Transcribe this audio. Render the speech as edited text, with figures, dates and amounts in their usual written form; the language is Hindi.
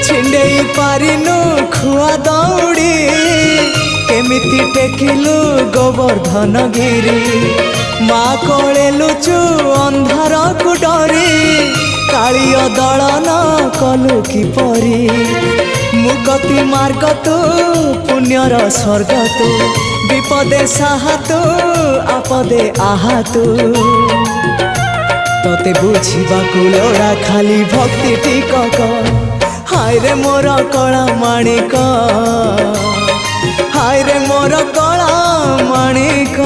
छिंडेई पारिनु खुआ दौड़ी केमिति टेकिलु गोवर्धन गिरी माँ कोले लुचु अंधार को डरी कालिय दलन कलु किपरि मुकति मार्ग तू पुण्यर स्वर्ग तू विपदे साहा तू आपदे आहा तू तोते बुझिबाकु लोड़ा खाली भक्ति टिकक हाय रे मोर कला माणिक हाय रे मोर कला माणिक।